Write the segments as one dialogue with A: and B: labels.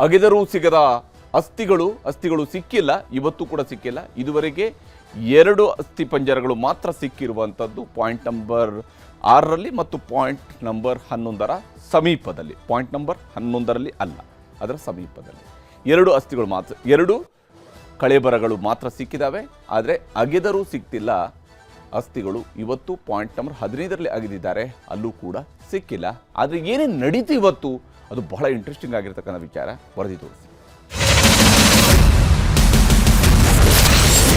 A: ಅಗೆದರೂ ಸಿಗದ ಅಸ್ಥಿಗಳು ಸಿಕ್ಕಿಲ್ಲ, ಇವತ್ತು ಕೂಡ ಸಿಕ್ಕಿಲ್ಲ. ಇದುವರೆಗೆ 2 ಅಸ್ಥಿ ಪಂಜರಗಳು ಮಾತ್ರ ಸಿಕ್ಕಿರುವಂಥದ್ದು ಪಾಯಿಂಟ್ ನಂಬರ್ 6ರಲ್ಲಿ ಮತ್ತು ಪಾಯಿಂಟ್ ನಂಬರ್ 11ರ ಸಮೀಪದಲ್ಲಿ. ಪಾಯಿಂಟ್ ನಂಬರ್ 11ರಲ್ಲಿ ಅಲ್ಲ, ಅದರ ಸಮೀಪದಲ್ಲಿ 2 ಅಸ್ಥಿಗಳು ಮಾತ್ರ, 2 ಕಳೆಬರಗಳು ಮಾತ್ರ ಸಿಕ್ಕಿದ್ದಾವೆ. ಆದರೆ ಅಗೆದರೂ ಸಿಕ್ತಿಲ್ಲ ಅಸ್ಥಿಗಳು. ಇವತ್ತು ಪಾಯಿಂಟ್ ನಂಬರ್ 15ರಲ್ಲಿ ಅಗೆದಿದ್ದಾರೆ, ಅಲ್ಲೂ ಕೂಡ ಸಿಕ್ಕಿಲ್ಲ. ಆದರೆ ಏನೇನು ನಡೀತು ಇವತ್ತು, ಅದು ಬಹಳ ಇಂಟ್ರೆಸ್ಟಿಂಗ್ ಆಗಿರ್ತಕ್ಕಂಥ ವಿಚಾರ. ವರದಿ ತೋರಿಸಿ.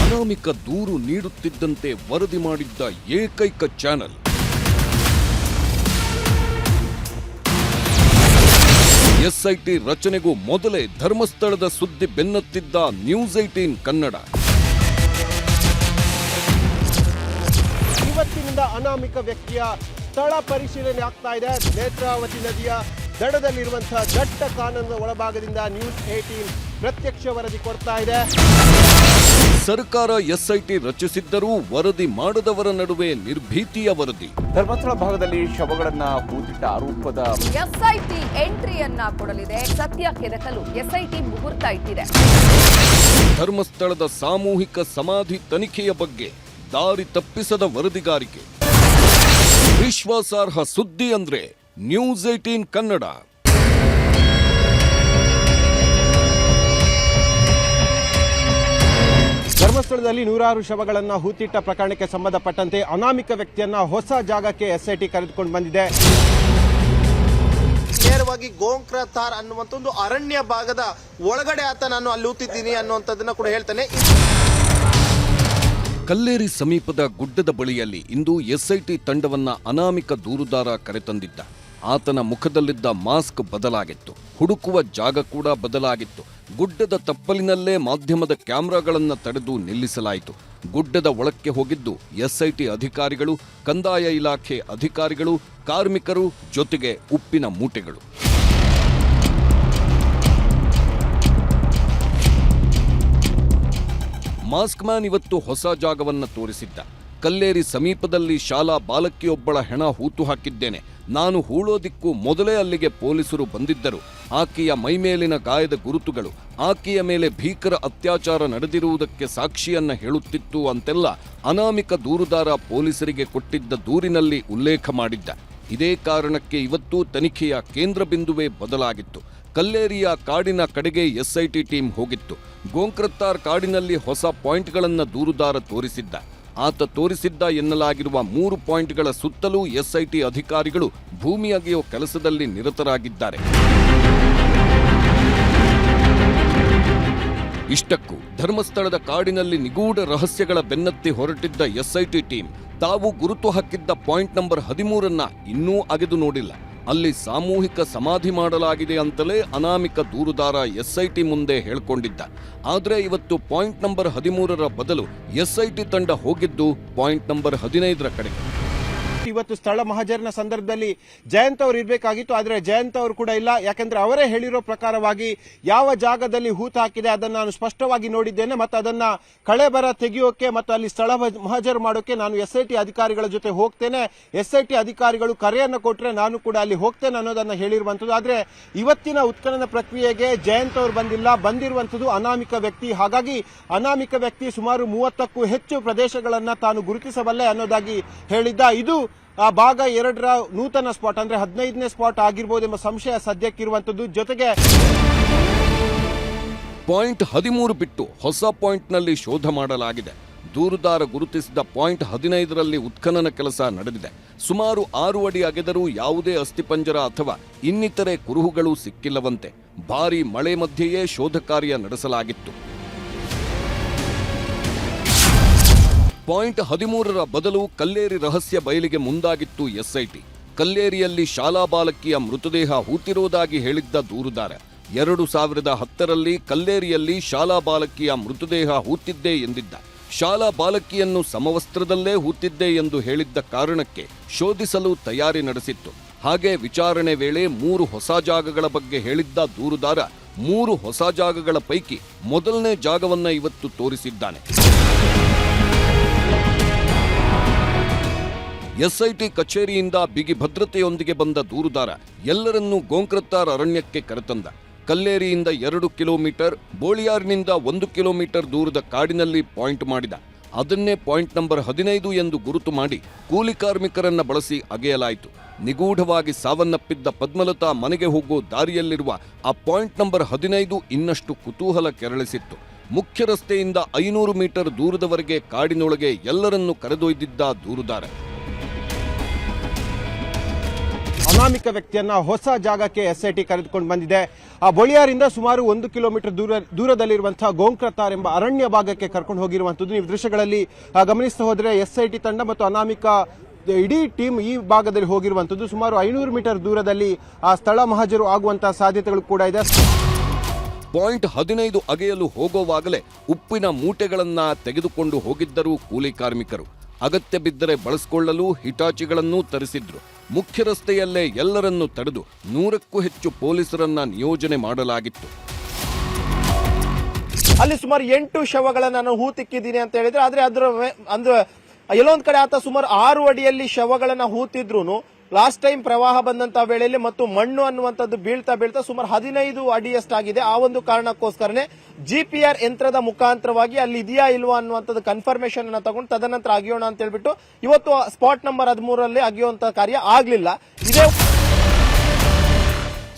B: ಅನಾಮಿಕ ದೂರು ನೀಡುತ್ತಿದ್ದಂತೆ ವರದಿ ಮಾಡಿದ್ದ ಏಕೈಕ ಚಾನೆಲ್ ಎಸ್ಐಟಿ ರಚನೆಗೂ ಮೊದಲೇ ಧರ್ಮಸ್ಥಳದ ಸುದ್ದಿ ಬೆನ್ನತ್ತಿದ್ದ ನ್ಯೂಸ್ 18 ಕನ್ನಡ.
C: ಇವತ್ತಿನಿಂದ ಅನಾಮಿಕ ವ್ಯಕ್ತಿಯ ಸ್ಥಳ ಪರಿಶೀಲನೆ ಆಗ್ತಾ ಇದೆ. ನೇತ್ರಾವತಿ ನದಿಯ ದಡದಲ್ಲಿರುವಂತಹ ದಟ್ಟ ಕಾನೂನಿನ ಒಳಭಾಗದಿಂದ ನ್ಯೂಸ್ 18 ಪ್ರತ್ಯಕ್ಷ ವರದಿ ಕೊಡ್ತಾ ಇದೆ.
B: ಸರ್ಕಾರ ಎಸ್ಐಟಿ ರಚಿಸಿದ್ದರೂ ವರದಿ ಮಾಡದವರ ನಡುವೆ ನಿರ್ಭೀತಿಯ ವರದಿ.
A: ಧರ್ಮಸ್ಥಳ ಭಾಗದಲ್ಲಿ ಶವಗಳನ್ನ ಹೂತಿಟ್ಟ ಆರೋಪದ
D: ಎಸ್ಐಟಿ ಎಂಟ್ರಿಯನ್ನ ಕೊಡಲಿದೆ. ಸತ್ಯ ಕೆದಕಲು ಎಸ್ಐಟಿ ಮುಹೂರ್ತ ಇಟ್ಟಿದೆ.
B: ಧರ್ಮಸ್ಥಳದ ಸಾಮೂಹಿಕ ಸಮಾಧಿ ತನಿಖೆಯ ಬಗ್ಗೆ ದಾರಿ ತಪ್ಪಿಸದ ವರದಿಗಾರಿಕೆ. ವಿಶ್ವಾಸಾರ್ಹ ಸುದ್ದಿ ಅಂದ್ರೆ ನ್ಯೂಸ್ 18 ಕನ್ನಡ.
C: ಧರ್ಮಸ್ಥಳದಲ್ಲಿ 100 ಶವಗಳನ್ನು ಹೂತಿಟ್ಟ ಪ್ರಕರಣಕ್ಕೆ ಸಂಬಂಧಪಟ್ಟಂತೆ ಅನಾಮಿಕ ವ್ಯಕ್ತಿಯನ್ನ ಹೊಸ ಜಾಗಕ್ಕೆ ಎಸ್ಐಟಿ ಕರೆದುಕೊಂಡು ಬಂದಿದೆ.
E: ನೇರವಾಗಿ ಗೋಂಕ್ರತಾರ್ ಅನ್ನುವಂತ ಒಂದು ಅರಣ್ಯ ಭಾಗದ ಒಳಗಡೆ ಆತ ನಾನು ಅಲ್ಲಿ ಹೂತಿದ್ದೀನಿ ಅನ್ನುವಂಥದ್ದನ್ನ ಕೂಡ ಹೇಳ್ತಾನೆ.
B: ಕಲ್ಲೇರಿ ಸಮೀಪದ ಗುಡ್ಡದ ಬಳಿಯಲ್ಲಿ ಇಂದು ಎಸ್ಐಟಿ ತಂಡವನ್ನ ಅನಾಮಿಕ ದೂರುದಾರ ಕರೆತಂದಿದ್ದ. ಆತನ ಮುಖದಲ್ಲಿದ್ದ ಮಾಸ್ಕ್ ಬದಲಾಗಿತ್ತು, ಹುಡುಕುವ ಜಾಗ ಕೂಡ ಬದಲಾಗಿತ್ತು. ಗುಡ್ಡದ ತಪ್ಪಲಿನಲ್ಲೇ ಮಾಧ್ಯಮದ ಕ್ಯಾಮೆರಾಗಳನ್ನು ತಡೆದು ನಿಲ್ಲಿಸಲಾಯಿತು. ಗುಡ್ಡದ ಒಳಕ್ಕೆ ಹೋಗಿದ್ದು ಎಸ್ಐಟಿ ಅಧಿಕಾರಿಗಳು, ಕಂದಾಯ ಇಲಾಖೆ ಅಧಿಕಾರಿಗಳು, ಕಾರ್ಮಿಕರು, ಜೊತೆಗೆ ಉಪ್ಪಿನ ಮೂಟೆಗಳು. ಮಾಸ್ಕ್ ಮ್ಯಾನ್ ಇವತ್ತು ಹೊಸ ಜಾಗವನ್ನ ತೋರಿಸಿದ್ದ. ಕಲ್ಲೇರಿ ಸಮೀಪದಲ್ಲಿ ಶಾಲಾ ಬಾಲಕಿಯೊಬ್ಬಳ ಹೆಣ ಹೂತು ಹಾಕಿದ್ದೇನೆ. ನಾನು ಹೂಳೋದಿಕ್ಕೂ ಮೊದಲೇ ಅಲ್ಲಿಗೆ ಪೊಲೀಸರು ಬಂದಿದ್ದರು. ಆಕೆಯ ಮೈಮೇಲಿನ ಗಾಯದ ಗುರುತುಗಳು ಆಕೆಯ ಮೇಲೆ ಭೀಕರ ಅತ್ಯಾಚಾರ ನಡೆದಿರುವುದಕ್ಕೆ ಸಾಕ್ಷಿಯನ್ನ ಹೇಳುತ್ತಿತ್ತು ಅಂತೆಲ್ಲ ಅನಾಮಿಕ ದೂರುದಾರ ಪೊಲೀಸರಿಗೆ ಕೊಟ್ಟಿದ್ದ ದೂರಿನಲ್ಲಿ ಉಲ್ಲೇಖ ಮಾಡಿದ್ದ. ಇದೇ ಕಾರಣಕ್ಕೆ ಇವತ್ತು ತನಿಖೆಯ ಕೇಂದ್ರ ಬಿಂದುವೇ ಬದಲಾಗಿತ್ತು. ಕಲ್ಲೇರಿಯ ಕಾಡಿನ ಕಡೆಗೆ ಎಸ್ಐಟಿ ಟೀಮ್ ಹೋಗಿತ್ತು. ಗೋಂಕ್ರತಾರ್ ಕಾಡಿನಲ್ಲಿ ಹೊಸ ಪಾಯಿಂಟ್ಗಳನ್ನು ದೂರುದಾರ ತೋರಿಸಿದ್ದ. ಆತ ತೋರಿಸಿದ್ದ ಎನ್ನಲಾಗಿರುವ 3 ಪಾಯಿಂಟ್ಗಳ ಸುತ್ತಲೂ ಎಸ್ಐಟಿ ಅಧಿಕಾರಿಗಳು ಭೂಮಿ ಅಗೆಯೋ ಕೆಲಸದಲ್ಲಿ ನಿರತರಾಗಿದ್ದಾರೆ. ಇಷ್ಟಕ್ಕೂ ಧರ್ಮಸ್ಥಳದ ಕಾಡಿನಲ್ಲಿ ನಿಗೂಢ ರಹಸ್ಯಗಳ ಬೆನ್ನತ್ತಿ ಹೊರಟಿದ್ದ ಎಸ್ಐಟಿ ಟೀಮ್ ತಾವು ಗುರುತು ಹಾಕಿದ್ದ ಪಾಯಿಂಟ್ ನಂಬರ್ 13ಅನ್ನ ಇನ್ನೂ ಅಗೆದು ನೋಡಿಲ್ಲ. ಅಲ್ಲಿ ಸಾಮೂಹಿಕ ಸಮಾಧಿ ಮಾಡಲಾಗಿದೆ ಅಂತಲೇ ಅನಾಮಿಕ ದೂರುದಾರ ಎಸ್ಐಟಿ ಮುಂದೆ ಹೇಳ್ಕೊಂಡಿದ್ದ. ಆದರೆ ಇವತ್ತು ಪಾಯಿಂಟ್ ನಂಬರ್ 13ರ ಬದಲು ಎಸ್ಐಟಿ ತಂಡ ಹೋಗಿದ್ದು ಪಾಯಿಂಟ್ ನಂಬರ್ 15ರ ಕಡೆಗೆ.
C: ಇವತ್ತು ಸ್ಥಳ ಮಹಜರಿನ ಸಂದರ್ಭದಲ್ಲಿ ಜಯಂತ್ ಅವರು ಇರಬೇಕಾಗಿತ್ತು, ಆದರೆ ಜಯಂತ್ ಅವರು ಕೂಡ ಇಲ್ಲ. ಯಾಕೆಂದ್ರೆ ಅವರೇ ಹೇಳಿರೋ ಪ್ರಕಾರವಾಗಿ ಯಾವ ಜಾಗದಲ್ಲಿ ಹೂತು ಹಾಕಿದೆ ಅದನ್ನು ನಾನು ಸ್ಪಷ್ಟವಾಗಿ ನೋಡಿದ್ದೇನೆ ಮತ್ತು ಅದನ್ನ ಕಳೆಬರ ತೆಗೆಯೋಕೆ ಮತ್ತು ಅಲ್ಲಿ ಸ್ಥಳ ಮಹಜರು ಮಾಡೋಕೆ ನಾನು ಎಸ್ಐಟಿ ಅಧಿಕಾರಿಗಳ ಜೊತೆ ಹೋಗ್ತೇನೆ. ಎಸ್ಐಟಿ ಅಧಿಕಾರಿಗಳು ಕರೆಯನ್ನು ಕೊಟ್ಟರೆ ನಾನು ಕೂಡ ಅಲ್ಲಿ ಹೋಗ್ತೇನೆ ಅನ್ನೋದನ್ನ ಹೇಳಿರುವಂತದ್ದು. ಆದ್ರೆ ಇವತ್ತಿನ ಉತ್ಖನನ ಪ್ರಕ್ರಿಯೆಗೆ ಜಯಂತ್ ಅವರು ಬಂದಿಲ್ಲ, ಬಂದಿರುವಂತದ್ದು ಅನಾಮಿಕ ವ್ಯಕ್ತಿ. ಹಾಗಾಗಿ ಅನಾಮಿಕ ವ್ಯಕ್ತಿ ಸುಮಾರು 30ಕ್ಕೂ ಹೆಚ್ಚು ಪ್ರದೇಶಗಳನ್ನ ತಾನು ಗುರುತಿಸಬಲ್ಲೆ ಅನ್ನೋದಾಗಿ ಹೇಳಿದ್ದ. ಇದು ಆ ಭಾಗ 2ರ ನೂತನ ಸ್ಪಾಟ್, ಅಂದ್ರೆ 15ನೇ ಸ್ಪಾಟ್ ಆಗಿರ್ಬೋದೆಂಬ ಸಂಶಯ ಸದ್ಯಕ್ಕಿರುವಂತದ್ದು. ಜೊತೆಗೆ
B: ಪಾಯಿಂಟ್ 13 ಬಿಟ್ಟು ಹೊಸ ಪಾಯಿಂಟ್ನಲ್ಲಿ ಶೋಧ ಮಾಡಲಾಗಿದೆ. ದೂರುದಾರ ಗುರುತಿಸಿದ ಪಾಯಿಂಟ್ 15ರಲ್ಲಿ ಉತ್ಖನನ ಕೆಲಸ ನಡೆದಿದೆ. ಸುಮಾರು 6 ಅಡಿ ಅಗೆದರೂ ಯಾವುದೇ ಅಸ್ಥಿಪಂಜರ ಅಥವಾ ಇನ್ನಿತರೆ ಕುರುಹುಗಳು ಸಿಕ್ಕಿಲ್ಲವಂತೆ. ಭಾರೀ ಮಳೆ ಮಧ್ಯೆಯೇ ಶೋಧ ಕಾರ್ಯ ನಡೆಸಲಾಗಿತ್ತು. ಪಾಯಿಂಟ್ 13ರ ಬದಲು ಕಲ್ಲೇರಿ ರಹಸ್ಯ ಬಯಲಿಗೆ ಮುಂದಾಗಿತ್ತು ಎಸ್ಐಟಿ. ಕಲ್ಲೇರಿಯಲ್ಲಿ ಶಾಲಾ ಬಾಲಕಿಯ ಮೃತದೇಹ ಹೂತಿರುವುದಾಗಿ ಹೇಳಿದ್ದ ದೂರುದಾರ 2010ರಲ್ಲಿ ಕಲ್ಲೇರಿಯಲ್ಲಿ ಶಾಲಾ ಬಾಲಕಿಯ ಮೃತದೇಹ ಹೂತಿದ್ದೆ ಎಂದಿದ್ದ. ಶಾಲಾ ಬಾಲಕಿಯನ್ನು ಸಮವಸ್ತ್ರದಲ್ಲೇ ಹೂತಿದ್ದೆ ಎಂದು ಹೇಳಿದ್ದ ಕಾರಣಕ್ಕೆ ಶೋಧಿಸಲು ತಯಾರಿ ನಡೆಸಿತ್ತು. ಹಾಗೆ ವಿಚಾರಣೆ ವೇಳೆ 3 ಹೊಸ ಜಾಗಗಳ ಬಗ್ಗೆ ಹೇಳಿದ್ದ ದೂರುದಾರ 3 ಹೊಸ ಜಾಗಗಳ ಪೈಕಿ ಮೊದಲನೇ ಜಾಗವನ್ನ ಇವತ್ತು ತೋರಿಸಿದ್ದಾನೆ. ಎಸ್ಐಟಿ ಕಚೇರಿಯಿಂದ ಬಿಗಿ ಭದ್ರತೆಯೊಂದಿಗೆ ಬಂದ ದೂರುದಾರ ಎಲ್ಲರನ್ನೂ ಗೋಂಕ್ರತಾರ್ ಅರಣ್ಯಕ್ಕೆ ಕರೆತಂದ. ಕಲ್ಲೇರಿಯಿಂದ 2 ಕಿಲೋಮೀಟರ್, ಬೋಳಿಯಾರ್ನಿಂದ 1 ಕಿಲೋಮೀಟರ್ ದೂರದ ಕಾಡಿನಲ್ಲಿ ಪಾಯಿಂಟ್ ಮಾಡಿದ. ಅದನ್ನೇ ಪಾಯಿಂಟ್ ನಂಬರ್ 15 ಎಂದು ಗುರುತು ಮಾಡಿ ಕೂಲಿ ಕಾರ್ಮಿಕರನ್ನ ಬಳಸಿ ಅಗೆಯಲಾಯಿತು. ನಿಗೂಢವಾಗಿ ಸಾವನ್ನಪ್ಪಿದ್ದ ಪದ್ಮಲತಾ ಮನೆಗೆ ಹೋಗೋ ದಾರಿಯಲ್ಲಿರುವ ಆ ಪಾಯಿಂಟ್ ನಂಬರ್ 15 ಇನ್ನಷ್ಟು ಕುತೂಹಲ ಕೆರಳಿಸಿತ್ತು. ಮುಖ್ಯ ರಸ್ತೆಯಿಂದ 500 ಮೀಟರ್ ದೂರದವರೆಗೆ ಕಾಡಿನೊಳಗೆ ಎಲ್ಲರನ್ನೂ ಕರೆದೊಯ್ದಿದ್ದ ದೂರುದಾರ.
C: ಅನಾಮಿಕ ವ್ಯಕ್ತಿಯನ್ನ ಹೊಸ ಜಾಗಕ್ಕೆ ಎಸ್ಐಟಿ ಕರೆದುಕೊಂಡು ಬಂದಿದೆ. ಆ ಬೊಳಿಯಾರಿಂದ ಸುಮಾರು 1 ಕಿಲೋಮೀಟರ್ ದೂರದಲ್ಲಿರುವಂತಹ ಗೋಂಕ್ರತಾರ್ ಎಂಬ ಅರಣ್ಯ ಭಾಗಕ್ಕೆ ಕರ್ಕೊಂಡು ಹೋಗಿರುವಂತದ್ದು. ನೀವು ದೃಶ್ಯಗಳಲ್ಲಿ ಗಮನಿಸ್ತಾ ಹೋದ್ರೆ ಎಸ್ಐಟಿ ತಂಡ ಮತ್ತು ಅನಾಮಿಕ ಇಡೀ ಟೀಮ್ ಈ ಭಾಗದಲ್ಲಿ ಹೋಗಿರುವಂತದ್ದು. ಸುಮಾರು 500 ಮೀಟರ್ ದೂರದಲ್ಲಿ ಆ ಸ್ಥಳ ಮಹಜರು ಆಗುವಂತಹ ಸಾಧ್ಯತೆಗಳು ಕೂಡ ಇದೆ.
B: ಪಾಯಿಂಟ್ 15 ಅಗೆಯಲು ಹೋಗುವಾಗಲೇ ಉಪ್ಪಿನ ಮೂಟೆಗಳನ್ನ ತೆಗೆದುಕೊಂಡು ಹೋಗಿದ್ದರು ಕೂಲಿ ಕಾರ್ಮಿಕರು. ಅಗತ್ಯ ಬಿದ್ದರೆ ಬಳಸಿಕೊಳ್ಳಲು ಹಿಟಾಚಿಗಳನ್ನೂ ತರಿಸಿದ್ರು. ಮುಖ್ಯ ರಸ್ತೆಯಲ್ಲೇ ಎಲ್ಲರನ್ನೂ ತಡೆದು 100ಕ್ಕೂ ಹೆಚ್ಚು ಪೊಲೀಸರನ್ನ ನಿಯೋಜನೆ ಮಾಡಲಾಗಿತ್ತು.
E: ಅಲ್ಲಿ ಸುಮಾರು 8 ಶವಗಳನ್ನ ನಾನು ಹೂತಿಕ್ಕಿದ್ದೀನಿ ಅಂತ ಹೇಳಿದ್ರೆ, ಆದ್ರೆ ಅಂದ್ರೆ ಎಲ್ಲೊಂದ್ ಕಡೆ ಆತ ಸುಮಾರು 6 ಅಡಿಯಲ್ಲಿ ಶವಗಳನ್ನ ಹೂತಿದ್ರು ಲಾಸ್ಟ್ ಟೈಮ್ ಪ್ರವಾಹ ಬಂದಂತಹ ವೇಳೆಯಲ್ಲಿ ಮತ್ತು ಮಣ್ಣು ಅನ್ನುವಂಥದ್ದು ಬೀಳ್ತಾ ಸುಮಾರು 15 ಅಡಿಯಷ್ಟಾಗಿದೆ. ಆ ಒಂದು ಕಾರಣಕ್ಕೋಸ್ಕರನೇ GPR ಯಂತ್ರದ ಮುಖಾಂತರವಾಗಿ ಅಲ್ಲಿ ಇದೆಯಾ ಇಲ್ವಾ ಅನ್ನುವಂಥದ್ದು ಕನ್ಫರ್ಮೇಶನ್ ಅನ್ನ ತಗೊಂಡು ತದನಂತರ ಅಗಿಯೋಣ ಅಂತ ಹೇಳ್ಬಿಟ್ಟು ಇವತ್ತು ಸ್ಪಾಟ್ ನಂಬರ್ 13 ಅಗಿಯುವಂತ ಕಾರ್ಯ ಆಗ್ಲಿಲ್ಲ. ಇದೇ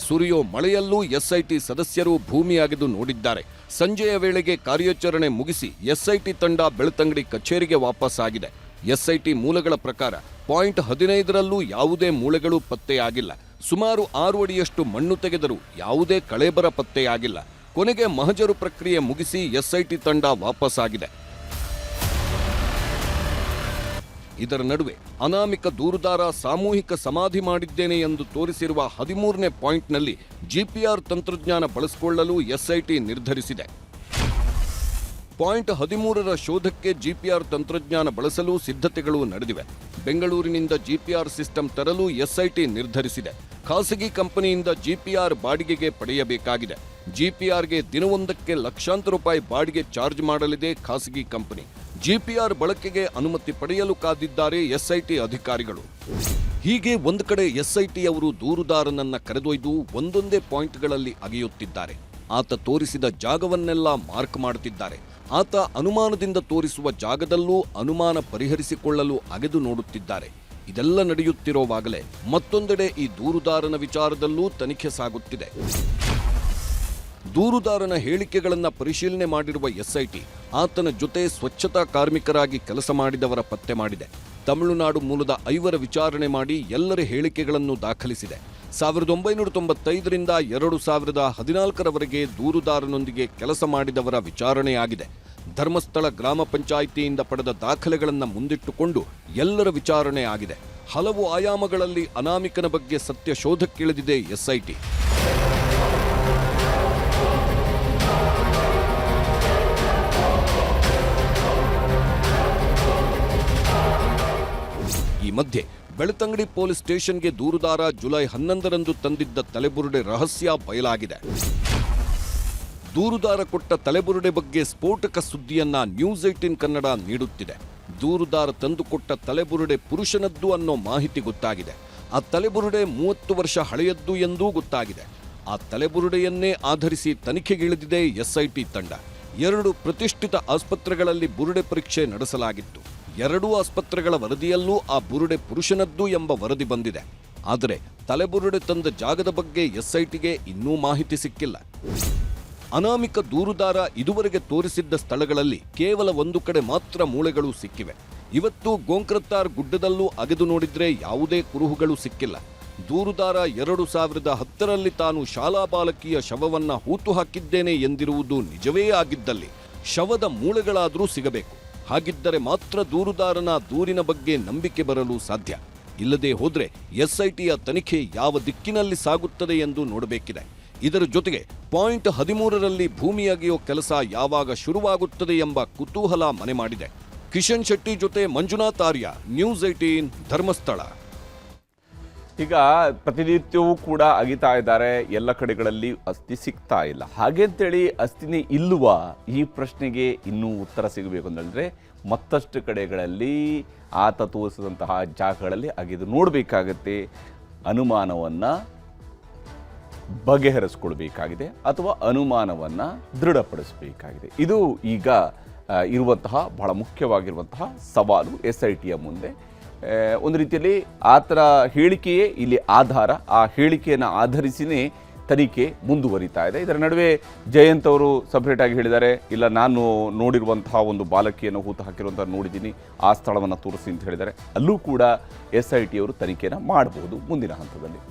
B: ಸುರಿಯೋ ಮಳೆಯಲ್ಲೂ ಎಸ್ಐಟಿ ಸದಸ್ಯರು ಭೂಮಿ ಅಗೆದು ನೋಡಿದ್ದಾರೆ. ಸಂಜೆಯ ವೇಳೆಗೆ ಕಾರ್ಯಾಚರಣೆ ಮುಗಿಸಿ ಎಸ್ಐಟಿ ತಂಡ ಬೆಳ್ತಂಗಡಿ ಕಚೇರಿಗೆ ವಾಪಸ್ಸಾಗಿದೆ. ಎಸ್ಐಟಿ ಮೂಲಗಳ ಪ್ರಕಾರ ಪಾಯಿಂಟ್ 15ರಲ್ಲೂ ಯಾವುದೇ ಮೂಳೆಗಳು ಪತ್ತೆಯಾಗಿಲ್ಲ. ಸುಮಾರು 6 ಅಡಿಯಷ್ಟು ಮಣ್ಣು ತೆಗೆದರೂ ಯಾವುದೇ ಕಳೇಬರ ಪತ್ತೆಯಾಗಿಲ್ಲ. ಕೊನೆಗೆ ಮಹಜರು ಪ್ರಕ್ರಿಯೆ ಮುಗಿಸಿ ಎಸ್ಐಟಿ ತಂಡ ವಾಪಸ್ಸಾಗಿದೆ. ಇದರ ನಡುವೆ ಅನಾಮಿಕ ದೂರುದಾರ ಸಾಮೂಹಿಕ ಸಮಾಧಿ ಮಾಡಿದ್ದೇನೆ ಎಂದು ತೋರಿಸಿರುವ 13ನೇ ಪಾಯಿಂಟ್ನಲ್ಲಿ GPR ತಂತ್ರಜ್ಞಾನ ಬಳಸಿಕೊಳ್ಳಲು ಎಸ್ಐಟಿ ನಿರ್ಧರಿಸಿದೆ. ಪಾಯಿಂಟ್ 13ರ ಶೋಧಕ್ಕೆ GPR ತಂತ್ರಜ್ಞಾನ ಬಳಸಲು ಸಿದ್ಧತೆಗಳು ನಡೆದಿವೆ. ಬೆಂಗಳೂರಿನಿಂದ GPR ಸಿಸ್ಟಮ್ ತರಲು ಎಸ್ಐಟಿ ನಿರ್ಧರಿಸಿದೆ. ಖಾಸಗಿ ಕಂಪನಿಯಿಂದ GPR ಬಾಡಿಗೆಗೆ ಪಡೆಯಬೇಕಾಗಿದೆ. GPRಗೆ ದಿನವೊಂದಕ್ಕೆ ಲಕ್ಷಾಂತರ ರೂಪಾಯಿ ಬಾಡಿಗೆ ಚಾರ್ಜ್ ಮಾಡಲಿದೆ ಖಾಸಗಿ ಕಂಪನಿ. GPR ಬಳಕೆಗೆ ಅನುಮತಿ ಪಡೆಯಲು ಕಾದಿದ್ದಾರೆ ಎಸ್ಐಟಿ ಅಧಿಕಾರಿಗಳು. ಹೀಗೆ ಒಂದು ಕಡೆ ಎಸ್ಐಟಿ ಅವರು ದೂರುದಾರನನ್ನ ಕರೆದೊಯ್ದು ಒಂದೊಂದೇ ಪಾಯಿಂಟ್ಗಳಲ್ಲಿ ಅಗೆಯುತ್ತಿದ್ದಾರೆ. ಆತ ತೋರಿಸಿದ ಜಾಗವನ್ನೆಲ್ಲ ಮಾರ್ಕ್ ಮಾಡುತ್ತಿದ್ದಾರೆ. ಆತ ಅನುಮಾನದಿಂದ ತೋರಿಸುವ ಜಾಗದಲ್ಲೂ ಅನುಮಾನ ಪರಿಹರಿಸಿಕೊಳ್ಳಲು ಅಗೆದು ನೋಡುತ್ತಿದ್ದಾರೆ. ಇದೆಲ್ಲ ನಡೆಯುತ್ತಿರುವಾಗಲೇ ಮತ್ತೊಂದೆಡೆ ಈ ದೂರುದಾರನ ವಿಚಾರದಲ್ಲೂ ತನಿಖೆ ಸಾಗುತ್ತಿದೆ. ದೂರುದಾರನ ಹೇಳಿಕೆಗಳನ್ನು ಪರಿಶೀಲನೆ ಮಾಡಿರುವ ಎಸ್ಐಟಿ ಆತನ ಜೊತೆ ಸ್ವಚ್ಛತಾ ಕಾರ್ಮಿಕರಾಗಿ ಕೆಲಸ ಮಾಡಿದವರ ಪತ್ತೆ ಮಾಡಿದೆ. ತಮಿಳುನಾಡು ಮೂಲದ 5 ವಿಚಾರಣೆ ಮಾಡಿ ಎಲ್ಲರ ಹೇಳಿಕೆಗಳನ್ನು ದಾಖಲಿಸಿದೆ. 1995ರಿಂದ 2014ರವರೆಗೆ ದೂರುದಾರನೊಂದಿಗೆ ಕೆಲಸ ಮಾಡಿದವರ ವಿಚಾರಣೆಯಾಗಿದೆ. ಧರ್ಮಸ್ಥಳ ಗ್ರಾಮ ಪಂಚಾಯಿತಿಯಿಂದ ಪಡೆದ ದಾಖಲೆಗಳನ್ನು ಮುಂದಿಟ್ಟುಕೊಂಡು ಎಲ್ಲರ ವಿಚಾರಣೆ ಆಗಿದೆ. ಹಲವು ಆಯಾಮಗಳಲ್ಲಿ ಅನಾಮಿಕನ ಬಗ್ಗೆ ಸತ್ಯ ಶೋಧಕ್ಕಿಳಿದಿದೆ ಎಸ್ಐಟಿ. ಈ ಮಧ್ಯೆ ಬೆಳ್ತಂಗಡಿ ಪೊಲೀಸ್ ಸ್ಟೇಷನ್ಗೆ ದೂರುದಾರ ಜುಲೈ 11ರಂದು ತಂದಿದ್ದ ತಲೆಬುರುಡೆ ರಹಸ್ಯ ಬಯಲಾಗಿದೆ. ದೂರುದಾರ ಕೊಟ್ಟ ತಲೆಬುರುಡೆ ಬಗ್ಗೆ ಸ್ಫೋಟಕ ಸುದ್ದಿಯನ್ನ ನ್ಯೂಸ್ 18 ಕನ್ನಡ ನೀಡುತ್ತಿದೆ. ದೂರುದಾರ ತಂದುಕೊಟ್ಟ ತಲೆಬುರುಡೆ ಪುರುಷನದ್ದು ಅನ್ನೋ ಮಾಹಿತಿ ಗೊತ್ತಾಗಿದೆ. ಆ ತಲೆಬುರುಡೆ 30 ವರ್ಷ ಹಳೆಯದ್ದು ಎಂದೂ ಗೊತ್ತಾಗಿದೆ. ಆ ತಲೆಬುರುಡೆಯನ್ನೇ ಆಧರಿಸಿ ತನಿಖೆಗಿಳಿದಿದೆ ಎಸ್ಐಟಿ ತಂಡ. 2 ಪ್ರತಿಷ್ಠಿತ ಆಸ್ಪತ್ರೆಗಳಲ್ಲಿ ಬುರುಡೆ ಪರೀಕ್ಷೆ ನಡೆಸಲಾಗಿತ್ತು. 2 ಆಸ್ಪತ್ರೆಗಳ ವರದಿಯಲ್ಲೂ ಆ ಬುರುಡೆ ಪುರುಷನದ್ದು ಎಂಬ ವರದಿ ಬಂದಿದೆ. ಆದರೆ ತಲೆಬುರುಡೆ ತಂದ ಜಾಗದ ಬಗ್ಗೆ ಎಸ್ಐಟಿಗೆ ಇನ್ನೂ ಮಾಹಿತಿ ಸಿಕ್ಕಿಲ್ಲ. ಅನಾಮಿಕ ದೂರುದಾರ ಇದುವರೆಗೆ ತೋರಿಸಿದ್ದ ಸ್ಥಳಗಳಲ್ಲಿ ಕೇವಲ 1 ಕಡೆ ಮಾತ್ರ ಮೂಳೆಗಳು ಸಿಕ್ಕಿವೆ. ಇವತ್ತು ಗೋಂಕ್ರತಾರ್ ಗುಡ್ಡದಲ್ಲೂ ಅಗೆದು ನೋಡಿದ್ರೆ ಯಾವುದೇ ಕುರುಹುಗಳು ಸಿಕ್ಕಿಲ್ಲ. ದೂರುದಾರ 2010ರಲ್ಲಿ ತಾನು ಶಾಲಾ ಬಾಲಕಿಯ ಶವವನ್ನ ಹೂತು ಹಾಕಿದ್ದೇನೆ ಎಂದಿರುವುದು ನಿಜವೇ ಆಗಿದ್ದಲ್ಲಿ ಶವದ ಮೂಳೆಗಳಾದರೂ ಸಿಗಬೇಕು. ಹಾಗಿದ್ದರೆ ಮಾತ್ರ ದೂರುದಾರನ ದೂರಿನ ಬಗ್ಗೆ ನಂಬಿಕೆ ಬರಲು ಸಾಧ್ಯ. ಇಲ್ಲದೆ ಹೋದ್ರೆ ಎಸ್ಐಟಿಯ ತನಿಖೆ ಯಾವ ದಿಕ್ಕಿನಲ್ಲಿ ಸಾಗುತ್ತದೆ ಎಂದು ನೋಡಬೇಕಿದೆ. ಇದರ ಜೊತೆಗೆ ಪಾಯಿಂಟ್ 13ರಲ್ಲಿ ಭೂಮಿ ಅಗೆಯೋ ಕೆಲಸ ಯಾವಾಗ ಶುರುವಾಗುತ್ತದೆ ಎಂಬ ಕುತೂಹಲ ಮನೆ ಮಾಡಿದೆ. ಕಿಶನ್ ಶೆಟ್ಟಿ ಜೊತೆ ಮಂಜುನಾಥ್ ಆರ್ಯ, ನ್ಯೂಸ್ 18 ಧರ್ಮಸ್ಥಳ.
A: ಈಗ ಪ್ರತಿನಿತ್ಯವೂ ಕೂಡ ಅಗಿತಾ ಇದ್ದಾರೆ, ಎಲ್ಲ ಕಡೆಗಳಲ್ಲಿ ಅಸ್ಥಿ ಸಿಗ್ತಾ ಇಲ್ಲ. ಹಾಗೆಂತೇಳಿ ಅಸ್ಥಿನೇ ಇಲ್ಲವಾ ಈ ಪ್ರಶ್ನೆಗೆ ಇನ್ನೂ ಉತ್ತರ ಸಿಗಬೇಕು ಅಂತಂದರೆ ಮತ್ತಷ್ಟು ಕಡೆಗಳಲ್ಲಿ ಆತ ತೋರಿಸಿದಂತಹ ಜಾಗಗಳಲ್ಲಿ ಅಗೆದು ನೋಡಬೇಕಾಗತ್ತೆ. ಅನುಮಾನವನ್ನು ಬಗೆಹರಿಸ್ಕೊಳ್ಬೇಕಾಗಿದೆ ಅಥವಾ ಅನುಮಾನವನ್ನು ದೃಢಪಡಿಸಬೇಕಾಗಿದೆ. ಇದು ಈಗ ಇರುವಂತಹ ಬಹಳ ಮುಖ್ಯವಾಗಿರುವಂತಹ ಸವಾಲು SITಯ ಮುಂದೆ. ಒಂದು ರೀತಿಯಲ್ಲಿ ಆತರ ಹೇಳಿಕೆಯೇ ಇಲ್ಲಿ ಆಧಾರ. ಆ ಹೇಳಿಕೆಯನ್ನು ಆಧರಿಸಿನೇ ತನಿಖೆ ಮುಂದುವರಿತಾ ಇದೆ. ಇದರ ನಡುವೆ ಜಯಂತ್ ಅವರು ಸಪ್ರೇಟ್ ಆಗಿ ಹೇಳಿದ್ದಾರೆ, ಇಲ್ಲ ನಾನು ನೋಡಿರುವಂತಹ ಒಂದು ಬಾಲಕಿಯನ್ನು ಹೂತು ಹಾಕಿರುವಂಥ ನೋಡಿದ್ದೀನಿ, ಆ ಸ್ಥಳವನ್ನು ತೋರಿಸಿ ಅಂತ ಹೇಳಿದ್ದಾರೆ. ಅಲ್ಲೂ ಕೂಡ SIT ಅವರು ತನಿಖೆಯನ್ನು ಮಾಡಬಹುದು ಮುಂದಿನ ಹಂತದಲ್ಲಿ.